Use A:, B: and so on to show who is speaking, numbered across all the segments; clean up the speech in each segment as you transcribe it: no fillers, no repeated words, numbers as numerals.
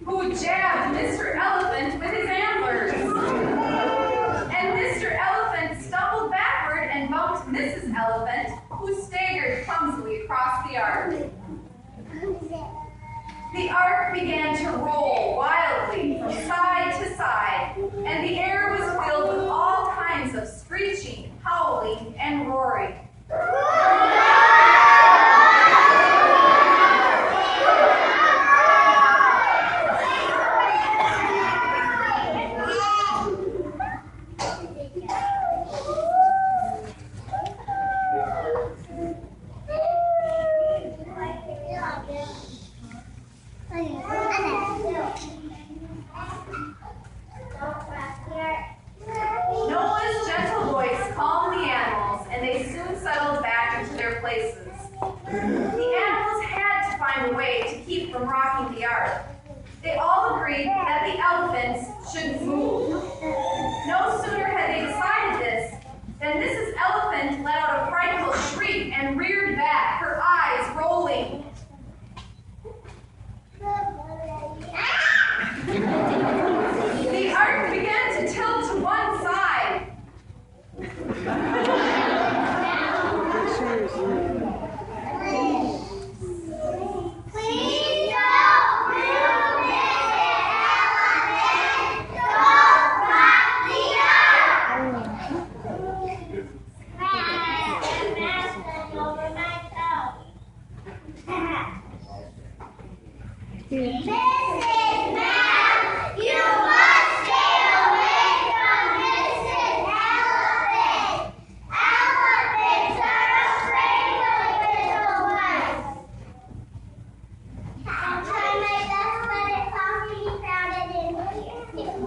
A: who jabbed Mr. Elephant with his antlers. And Mr. Elephant stumbled backward and bumped Mrs. Elephant, who staggered clumsily across the ark. The ark began to roll wildly from side to side, and the air was filled with all kinds of screeching, howling, and roaring. Noah's gentle voice calmed the animals, and they soon settled back into their places. The animals had to find a way to keep from rocking the ark. They all agreed that the elephants shouldn't move. No sooner had they decided this than Mrs. Elephant let out a frightful shriek and reared back, her eyes rolling. The ark began to tilt to one side.
B: Please don't move it, elephant. Don't rock the ark. Over my toe. Mrs. Ma'am, you must stay away from Mrs. Elephant. Elephants are afraid of little ones. I'll try my best, but it's awfully crowded in here.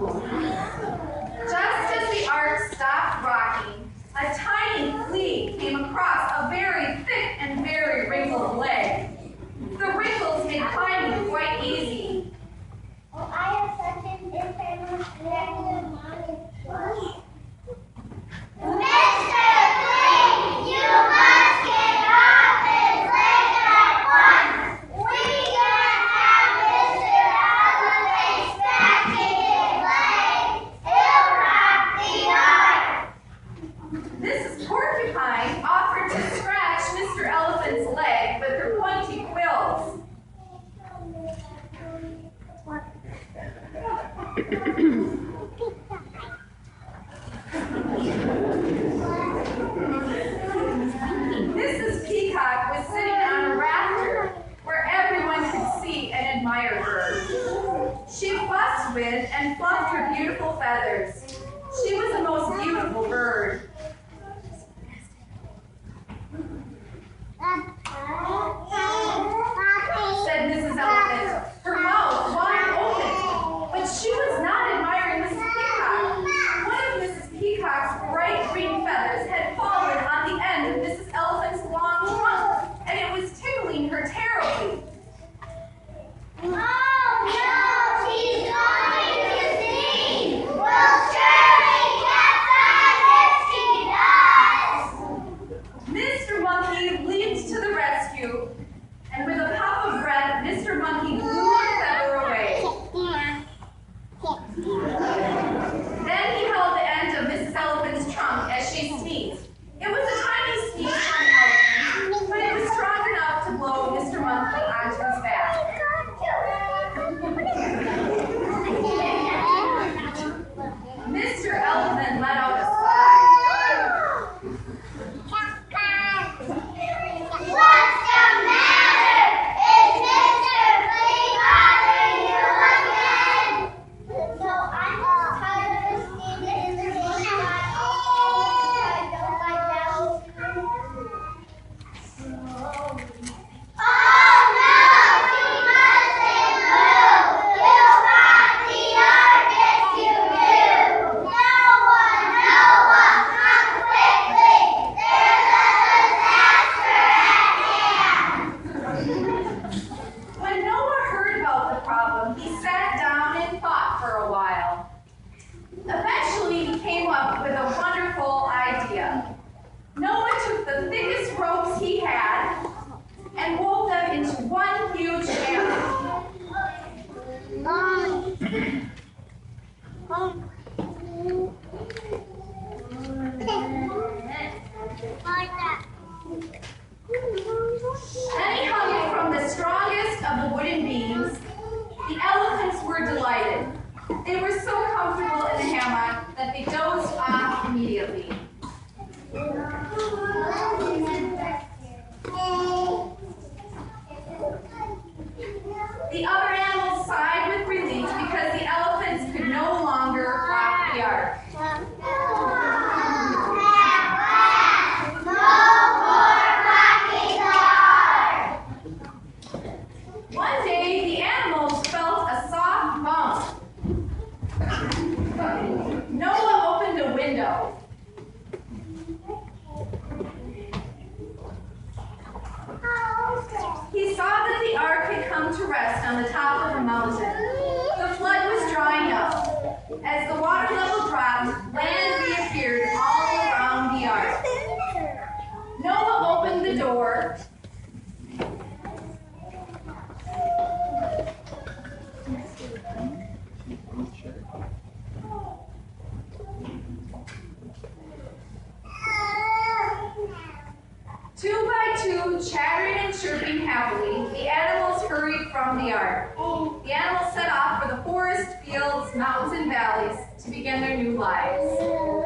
A: Just as the ark stopped rocking, a tiny flea came across a very thick and very wrinkled leg. The wrinkles made climbing quite easy.
B: Oh, I have such an infamous leg. Mr. Flea, you must get off his leg at once. We can't have Mr. Elephant scratching his leg. He'll rock the ark.
A: Mrs. Porcupine offered to scratch Mr. Elephant's leg with her pointy quills. Mrs. Peacock was sitting on a rafter where everyone could see and admire her. She fussed with and fluffed her beautiful feathers. She was the most beautiful bird. Said Mrs. Elephant, her mouth wide open. But she was not admiring Mrs. Peacock. One of Mrs. Peacock's bright green feathers had fallen on the end of Mrs. Elephant's long trunk, and it was tickling her terribly.
B: Oh no, she's going to sneeze. We'll surely get that if she does.
A: Mr. Monkey leaped to the rescue, and with a puff of breath, Mr. Monkey blew the feather away. Then he held the end of Mrs. Elephant's trunk as she sneezed. It was a tiny sneeze for an elephant, but it was strong enough to blow Mr. Monkey onto his back. Mr. Elephant let out a sigh.
B: What's the matter? Is Mr. Flea bothering you again? No, I'm just tired of sneezing in the daytime. I don't like that. Oh no, you mustn't move. You'll rock the ark if you do. Noah, come quickly. There's a disaster at hand.
A: When Noah heard about the problem, he sat down and thought for a while. Eventually, he came up with a wonderful idea. Noah took the thickest ropes he had and wove them into one huge hammock. the animals set off for the forest, fields, mountains, and valleys to begin their new lives.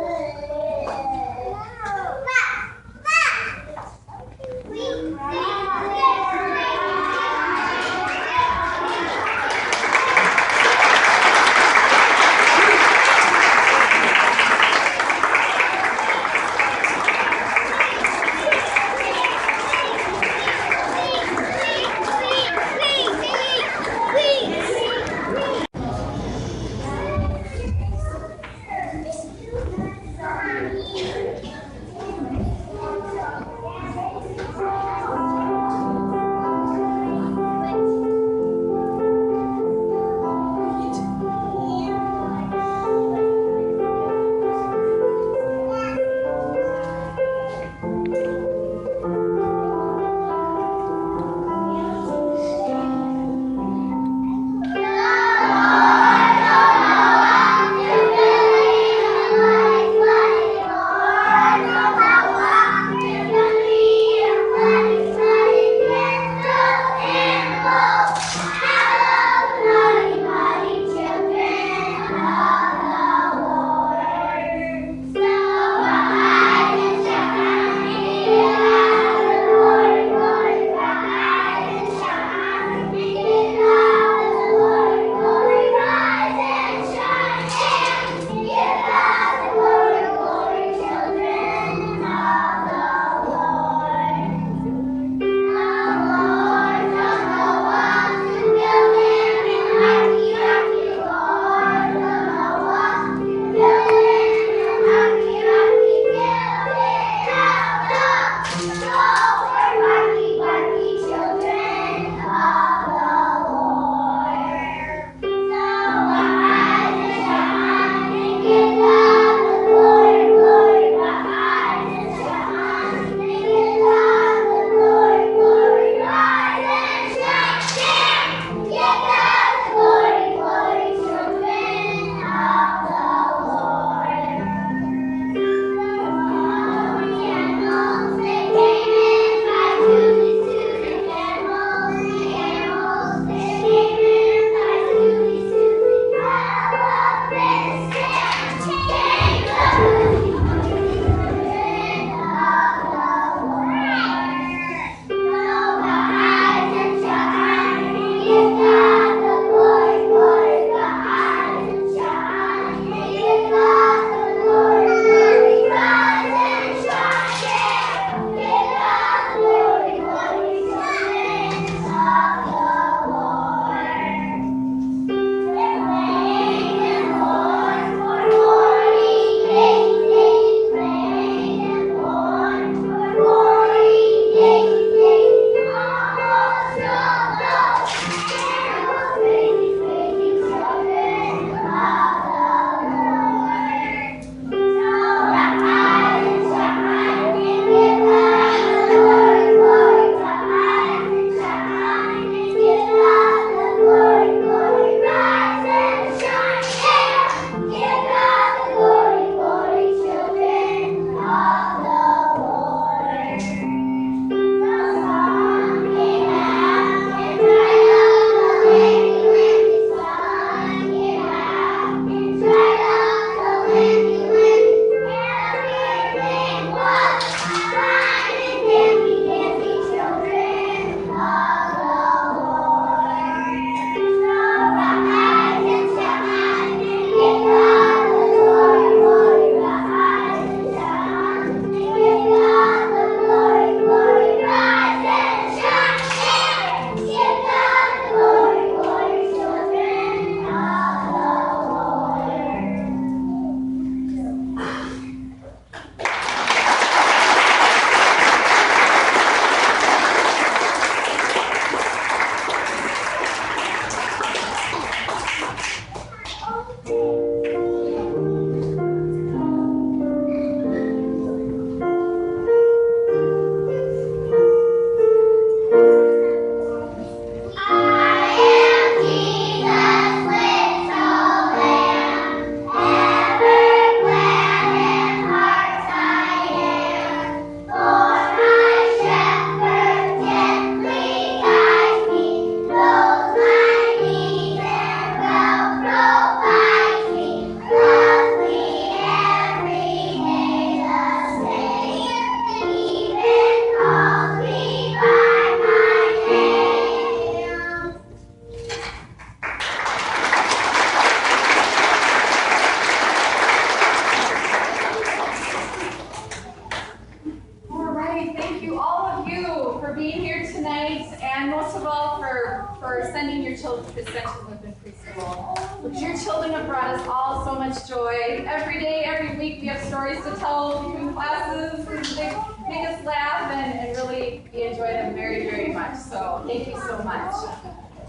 A: Preschool. Your children have brought us all so much joy. Every day, every week, we have stories to tell between classes. They make us laugh, and really, we enjoy them very, very much. So thank you so much.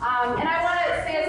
A: And I want to say